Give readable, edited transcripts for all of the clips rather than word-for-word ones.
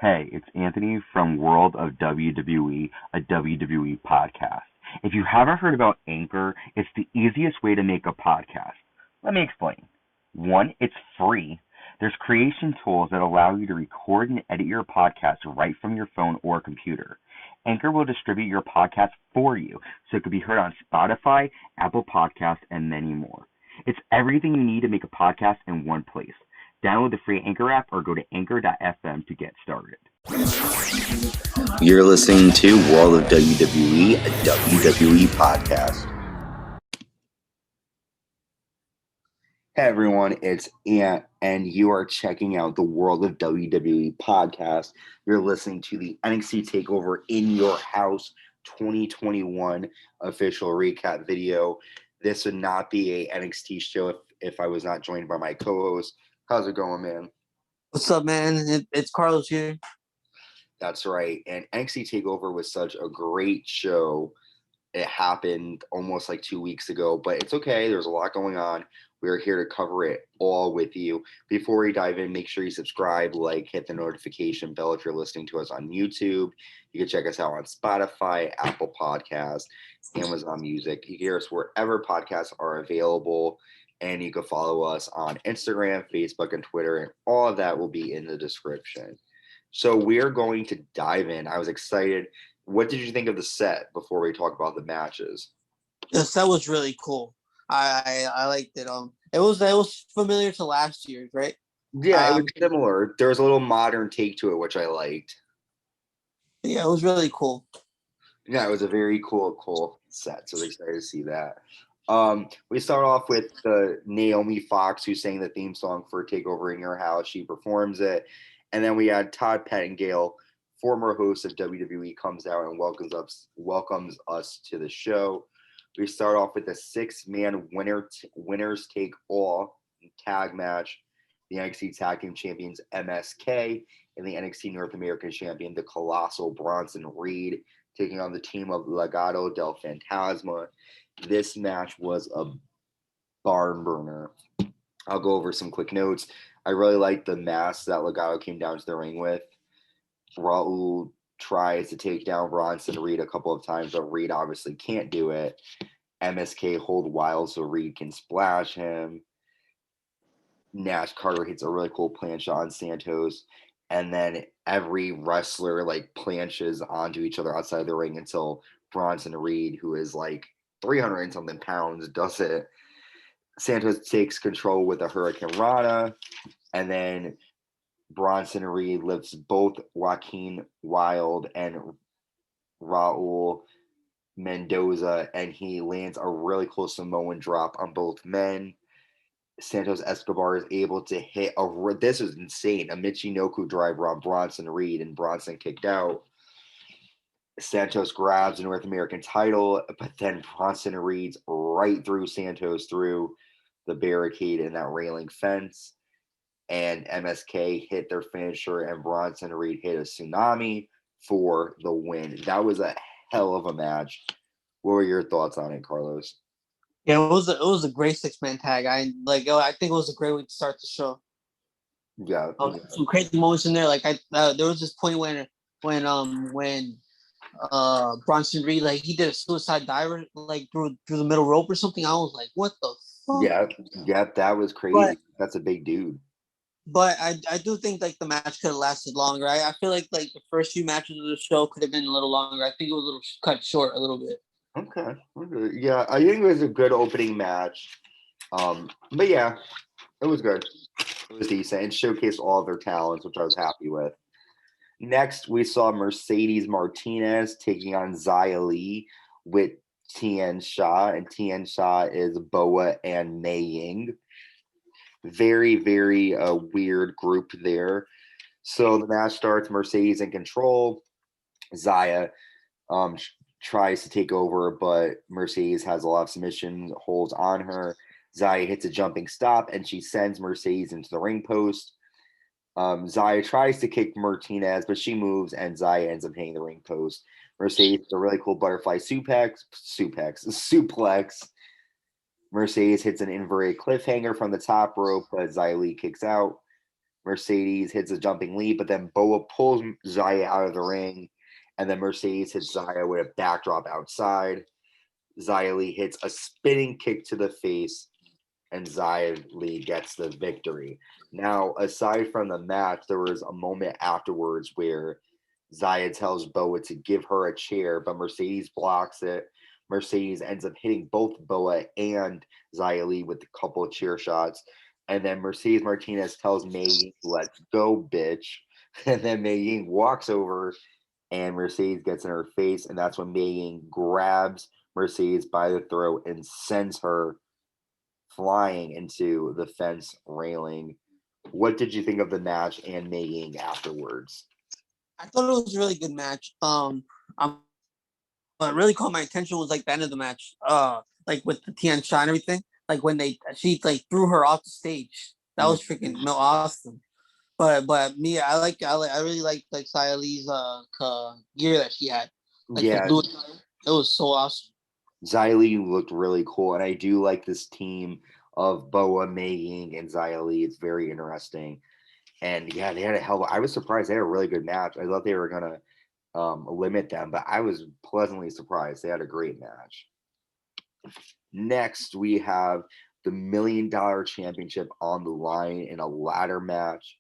Hey, it's Anthony from World of WWE, a WWE podcast. If you haven't heard about Anchor, it's the easiest way to make a podcast. Let me explain. One, it's free. There's creation tools that allow you to record and edit your podcast right from your phone or computer. Anchor will distribute your podcast for you, so it can be heard on Spotify, Apple Podcasts, and many more. It's everything you need to make a podcast in one place. Download the free Anchor app or go to anchor.fm to get started. You're listening to World of WWE, a WWE podcast. Hey everyone, it's Ant, and you are checking out the World of WWE podcast. You're listening to the NXT TakeOver in Your House 2021 official recap video. This would not be a NXT show if I was not joined by my co-host. How's it going, man? What's up, man? It's Carlos here. That's right. And NXT TakeOver was such a great show. It happened almost like 2 weeks ago, but it's okay. There's a lot going on. We're here to cover it all with you. Before we dive in, make sure you subscribe, hit the notification bell if you're listening to us on YouTube. You can check us out on Spotify, Apple Podcasts, Amazon Music. You can hear us wherever podcasts are available. And you can follow us on Instagram, Facebook, and Twitter, and all of that will be in the description. So we're going to dive in. I was excited. What did you think of the set before we talk about the matches? The set was really cool. I liked it. It was familiar to last year's, right? Yeah, it was similar. There was a little modern take to it, which I liked. Yeah, it was really cool. Yeah, it was a very cool set. So I was excited to see that. We start off with Naomi Fox, who sang the theme song for TakeOver in Your House. She performs it. And then we had Todd Pettengill, former host of WWE, comes out and welcomes us to the show. We start off with a 6-man winners take all tag match. The NXT Tag Team Champions MSK and the NXT North American Champion, the Colossal Bronson Reed, taking on the team of Legado Del Fantasma. This match was a barn burner. I'll go over some quick notes. I really liked the mask that Legado came down to the ring with. Raul tries to take down Bronson Reed a couple of times, but Reed obviously can't do it. MSK hold wild so Reed can splash him. Nash Carter hits a really cool plancha on Santos. And then every wrestler planches onto each other outside the ring until Bronson Reed, who is 300 and something pounds, does it. Santos takes control with a Hurricane Rana, and then Bronson Reed lifts both Joaquin Wilde and Raul Mendoza, and he lands a really close Samoan drop on both men. Santos Escobar is able to hit this is insane, a Michinoku driver on Bronson Reed, and Bronson kicked out. Santos grabs a North American title, but then Bronson Reed's right through Santos through the barricade and that railing fence. And MSK hit their finisher, and Bronson Reed hit a tsunami for the win. That was a hell of a match. What were your thoughts on it, Carlos? Yeah, it was a great 6-man tag. I think it was a great way to start the show. Yeah, some crazy moments in there. There was this point when Bronson Reed he did a suicide diver through the middle rope or something. I was like, what the fuck? Yeah, that was crazy. That's a big dude. But I do think the match could have lasted longer. I feel like the first few matches of the show could have been a little longer. I think it was a little cut short a little bit. Okay. Yeah, I think it was a good opening match. But yeah, it was good. It was decent. It showcased all of their talents, which I was happy with. Next, we saw Mercedes Martinez taking on Zai Lee with Tian Sha, and Tian Sha is Boa and Mei Ying. Very, very weird group there. So the match starts, Mercedes in control. Zaya tries to take over, but Mercedes has a lot of submission holds on her. Zaya hits a jumping stop, and she sends Mercedes into the ring post. Zaya tries to kick Martinez, but she moves, and Zaya ends up hitting the ring post. Mercedes, a really cool butterfly suplex. Mercedes hits an inverted cliffhanger from the top rope, but Zai Lee kicks out. Mercedes hits a jumping leap, but then Boa pulls Xia out of the ring, and then Mercedes hits Xia with a backdrop outside. Zai Lee hits a spinning kick to the face, and Zai Lee gets the victory. Now, aside from the match, there was a moment afterwards where Zaya tells Boa to give her a chair, but Mercedes blocks it. Mercedes ends up hitting both Boa and Zia Lee with a couple of chair shots. And then Mercedes Martinez tells Mei Ying, let's go, bitch. And then Mei Ying walks over and Mercedes gets in her face. And that's when Mei Ying grabs Mercedes by the throat and sends her flying into the fence railing. What did you think of the match and Mei Ying afterwards? I thought it was a really good match. What really caught my attention was like the end of the match. Like with the Tian Sha and everything. Like when she like threw her off the stage. That was freaking awesome. But me, I really like Xia Li's gear that she had. Like yeah, it was so awesome. Zai Lee looked really cool, and I do like this team of Boa, Mei Ying, and Zai Lee. It's very interesting. And yeah, they had a hell. I was surprised they had a really good match. I thought they were gonna limit them, but I was pleasantly surprised. They had a great match. Next, we have the $1 Million Championship on the line in a ladder match.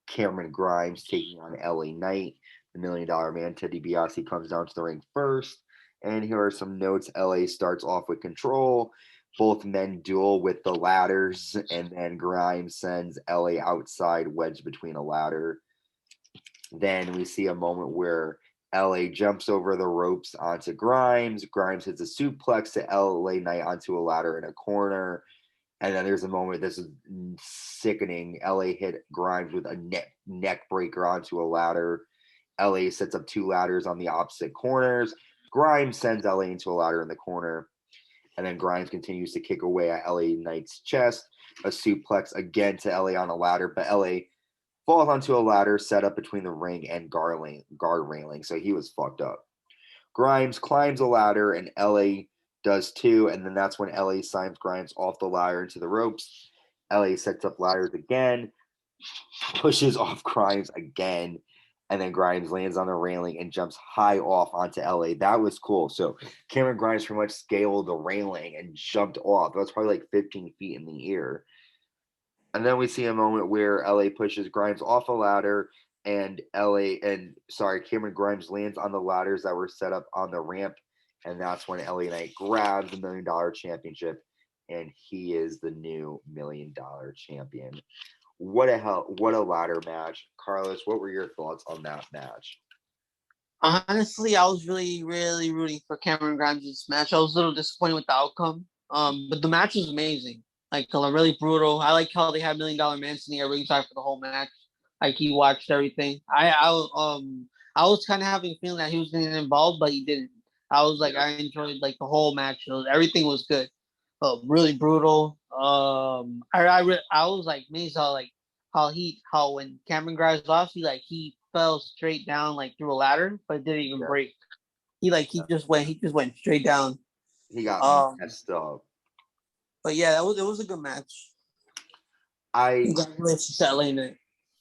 Cameron Grimes taking on LA Knight. The $1 Million Man, Ted DiBiase, comes down to the ring first. And here are some notes. LA starts off with control. Both men duel with the ladders, and then Grimes sends LA outside, wedged between a ladder. Then we see a moment where LA jumps over the ropes onto Grimes. Grimes hits a suplex to LA Knight onto a ladder in a corner. And then there's a moment, this is sickening. LA hit Grimes with a neck breaker onto a ladder. LA sets up two ladders on the opposite corners. Grimes sends LA into a ladder in the corner. And then Grimes continues to kick away at LA Knight's chest. A suplex again to LA on a ladder, but LA falls onto a ladder set up between the ring and guard railing. So he was fucked up. Grimes climbs a ladder, and LA does too. And then that's when LA signs Grimes off the ladder into the ropes. LA sets up ladders again, pushes off Grimes again, and then Grimes lands on the railing and jumps high off onto LA. That was cool. So Cameron Grimes pretty much scaled the railing and jumped off. That was probably like 15 feet in the air. And then we see a moment where LA pushes Grimes off a ladder, and Cameron Grimes lands on the ladders that were set up on the ramp. And that's when LA Knight grabs the $1 Million Championship, and he is the new $1 Million Champion. What a ladder match. Carlos, what were your thoughts on that match? Honestly, I was really, really rooting for Cameron Grimes' this match. I was a little disappointed with the outcome. But the match was amazing. Like really brutal. I like how they had $1 Million Man sitting at ringside for the whole match. Like he watched everything. I was kind of having a feeling that he was getting involved, but he didn't. I was like, I enjoyed like the whole match. Everything was good. Really brutal. I was like amazed how when Cameron Grimes lost, he fell straight down like through a ladder, but it didn't even break. He just went straight down. He got messed up. But yeah, it was a good match. Congratulations to LA Knight.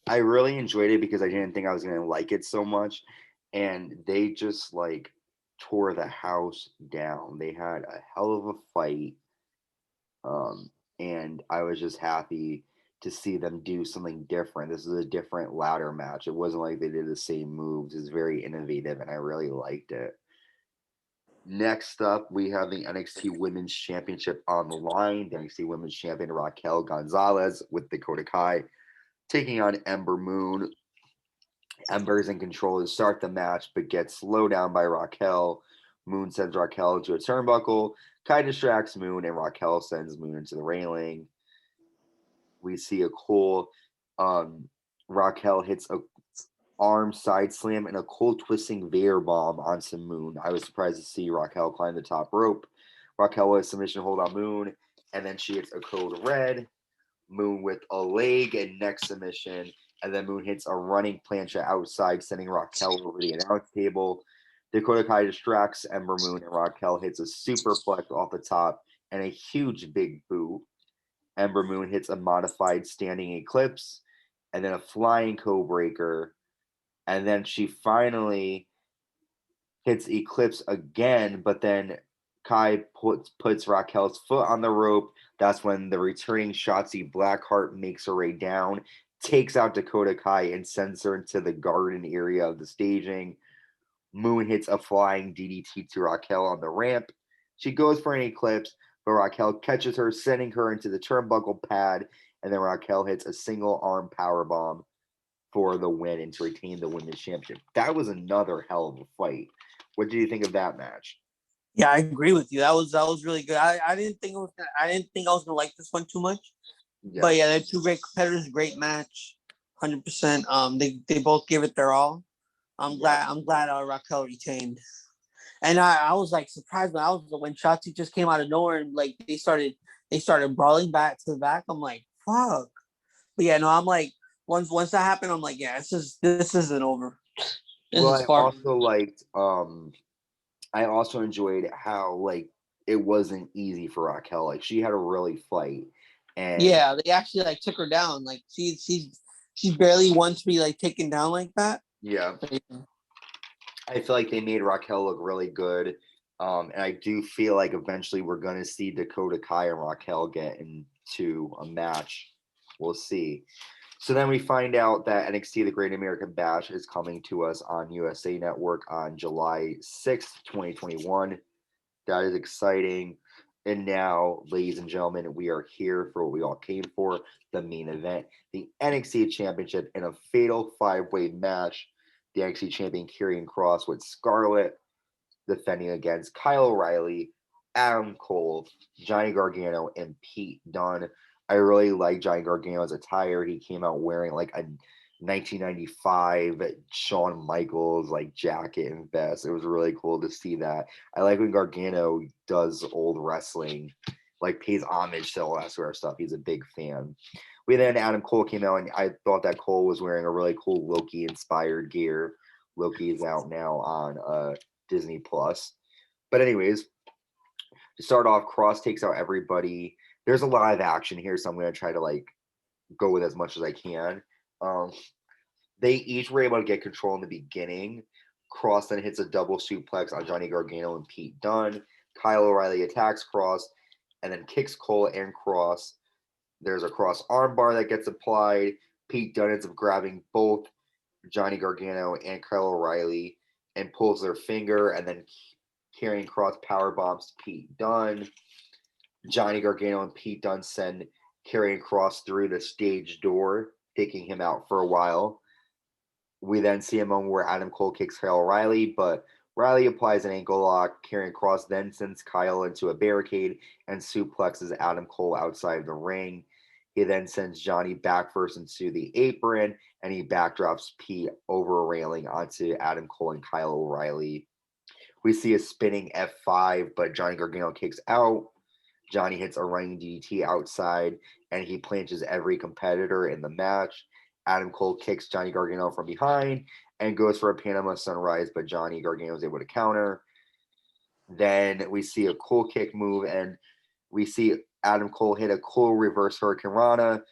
I really enjoyed it because I didn't think I was gonna like it so much, and they just like tore the house down. They had a hell of a fight, and I was just happy to see them do something different. This is a different ladder match. It wasn't like they did the same moves. It's very innovative, and I really liked it. Next up, we have the NXT Women's Championship on the line. The NXT Women's Champion Raquel Gonzalez with Dakota Kai taking on Ember Moon. Ember is in control to start the match, but gets slowed down by Raquel. Moon sends Raquel into a turnbuckle. Kai distracts Moon, and Raquel sends Moon into the railing. We see a cool Raquel hits a arm side slam and a cool twisting Vader bomb onto Moon. I was surprised to see Raquel climb the top rope. Raquel with submission hold on Moon, and then she hits a code red. Moon with a leg and neck submission, and then Moon hits a running plancha outside, sending Raquel over the announce table. Dakota Kai distracts Ember Moon, and Raquel hits a superplex off the top and a huge big boot. Ember Moon hits a modified standing eclipse, and then a flying co-breaker, and then she finally hits Eclipse again, but then Kai puts Raquel's foot on the rope. That's when the returning Shotzi Blackheart makes her way down, takes out Dakota Kai, and sends her into the garden area of the staging. Moon hits a flying DDT to Raquel on the ramp. She goes for an Eclipse, but Raquel catches her, sending her into the turnbuckle pad, and then Raquel hits a single arm powerbomb for the win and to retain the women's championship. That was another hell of a fight. What did you think of that match? Yeah, I agree with you. That was really good. I didn't think I was gonna like this one too much. Yeah. But yeah, they're two great competitors, great match, 100%. They both gave it their all. I'm glad Raquel retained. And I was like surprised when Shotzi just came out of nowhere and like they started brawling back to the back. I'm like, fuck. But yeah, no, I'm like once that happened, I'm like, yeah, this isn't over. I also enjoyed how like it wasn't easy for Raquel. Like she had to really fight. And yeah, they actually like took her down. Like she's barely one to be like taken down like that. Yeah. I feel like they made Raquel look really good. And I do feel like eventually we're going to see Dakota Kai and Raquel get into a match. We'll see. So then we find out that NXT The Great American Bash is coming to us on USA Network on July 6th, 2021. That is exciting. And now, ladies and gentlemen, we are here for what we all came for, the main event, the NXT Championship in a fatal five-way match. The NXT Champion Karrion Kross with Scarlett defending against Kyle O'Reilly, Adam Cole, Johnny Gargano, and Pete Dunne. I really like Johnny Gargano's attire. He came out wearing like a 1995 Shawn Michaels like jacket and vest. It was really cool to see that. I like when Gargano does old wrestling, like pays homage to all that sort of stuff. He's a big fan. Adam Cole came out, and I thought that Cole was wearing a really cool Loki inspired gear. Loki is out now on Disney Plus. But anyways, to start off, Kross takes out everybody. There's a lot of action here, so I'm going to try to like go with as much as I can. They each were able to get control in the beginning. Kross then hits a double suplex on Johnny Gargano and Pete Dunne. Kyle O'Reilly attacks Kross and then kicks Cole and Kross. There's a Kross armbar that gets applied. Pete Dunne ends up grabbing both Johnny Gargano and Kyle O'Reilly and pulls their finger, and then Karrion Kross power bombs Pete Dunne. Johnny Gargano and Pete Dunne send Karrion Kross through the stage door, taking him out for a while. We then see a moment where Adam Cole kicks Kyle O'Reilly, but Riley applies an ankle lock. Karrion Kross then sends Kyle into a barricade and suplexes Adam Cole outside the ring. He then sends Johnny back first into the apron, and he backdrops Pete over a railing onto Adam Cole and Kyle O'Reilly. We see a spinning F5, but Johnny Gargano kicks out. Johnny hits a running DDT outside, and he planches every competitor in the match. Adam Cole kicks Johnny Gargano from behind and goes for a Panama Sunrise, but Johnny Gargano is able to counter. Then we see a cool kick move, and we see Adam Cole hit a cool reverse Hurricane Rana,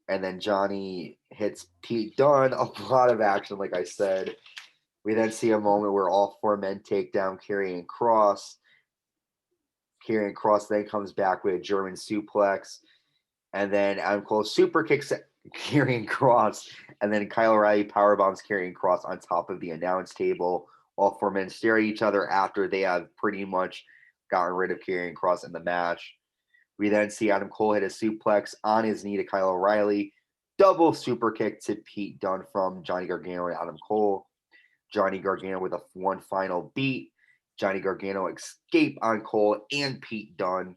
and then Johnny hits Pete Dunne. A lot of action, like I said. We then see a moment where all four men take down Karrion Kross. Karrion Kross then comes back with a German suplex, and then Adam Cole super kicks Karrion Kross, and then Kyle O'Reilly powerbombs Karrion Kross on top of the announce table. All four men stare at each other after they have pretty much gotten rid of Karrion Kross in the match. We then see Adam Cole hit a suplex on his knee to Kyle O'Reilly. Double super kick to Pete Dunne from Johnny Gargano and Adam Cole. Johnny Gargano with one final beat. Johnny Gargano escape on Cole and Pete Dunne.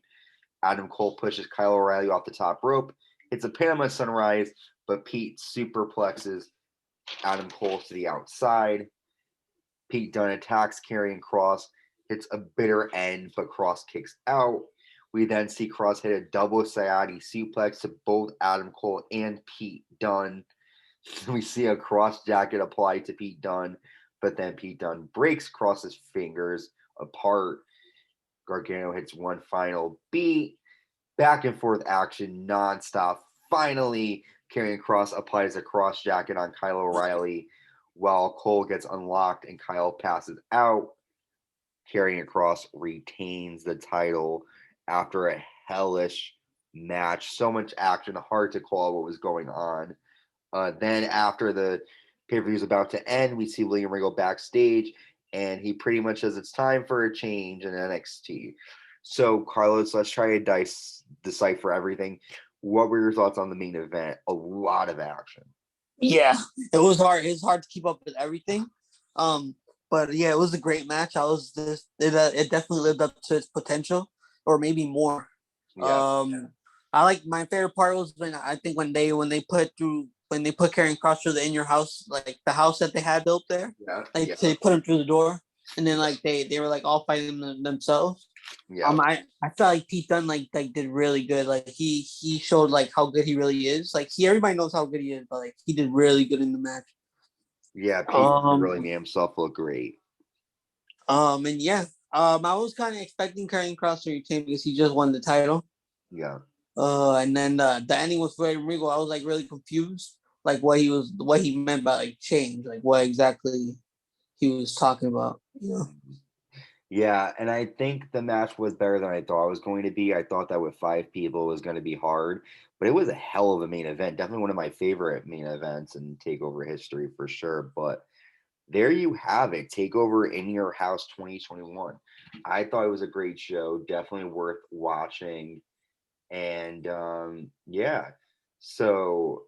Adam Cole pushes Kyle O'Reilly off the top rope. It's a Panama Sunrise, but Pete superplexes Adam Cole to the outside. Pete Dunne attacks Karrion Kross. Hits a bitter end, but Kross kicks out. We then see Kross hit a double Sayati suplex to both Adam Cole and Pete Dunne. We see a Kross jacket applied to Pete Dunne, but then Pete Dunne breaks Kross's fingers apart. Gargano hits one final beat. Back and forth action nonstop. Finally, Karrion Kross applies a cross jacket on Kyle O'Reilly while Cole gets unlocked and Kyle passes out. Karrion Kross retains the title after a hellish match. So much action, hard to call what was going on. Then after the pay-per-view is about to end, we see William Regal backstage, and he pretty much says it's time for a change in NXT. So, Carlos, let's try to decipher everything. What were your thoughts on the main event? A lot of action. Yeah, it was hard. It's hard to keep up with everything. But yeah, it was a great match. It definitely lived up to its potential, or maybe more. Yeah. I like my favorite part was when they put Karrion Kross through the in your house, like the house that they had built there. Yeah. They put him through the door, and then like they were like all fighting themselves. Yeah. I felt like Pete Dunne like did really good. Like he showed like how good he really is. Like everybody knows how good he is, but like he did really good in the match. Yeah, Pete really made himself look great. And yeah, I was kind of expecting Karrion Kross to retain because he just won the title. Yeah. And then the ending was very Regal. I was like really confused, like what he meant by like change, like what exactly he was talking about. You know. Yeah, and I think the match was better than I thought it was going to be. I thought that with 5 people it was going to be hard, but it was a hell of a main event. Definitely one of my favorite main events in TakeOver history for sure. But there you have it, TakeOver in Your House 2021. I thought it was a great show, definitely worth watching. And yeah, so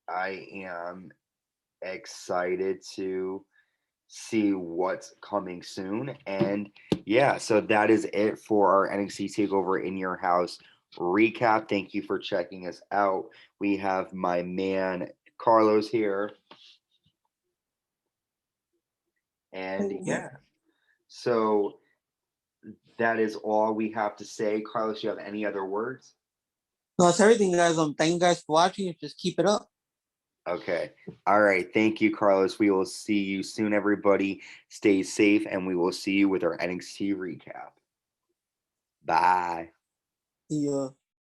I am excited to see what's coming soon. And yeah, so that is it for our NXT TakeOver in Your House recap. Thank you for checking us out. We have my man Carlos here. And yeah, so that is all we have to say. Carlos, you have any other words? No, that's everything, guys. Thank you guys for watching. Just keep it up. Okay. All right. Thank you, Carlos. We will see you soon, everybody. Stay safe, and we will see you with our NXT recap. Bye. Yeah.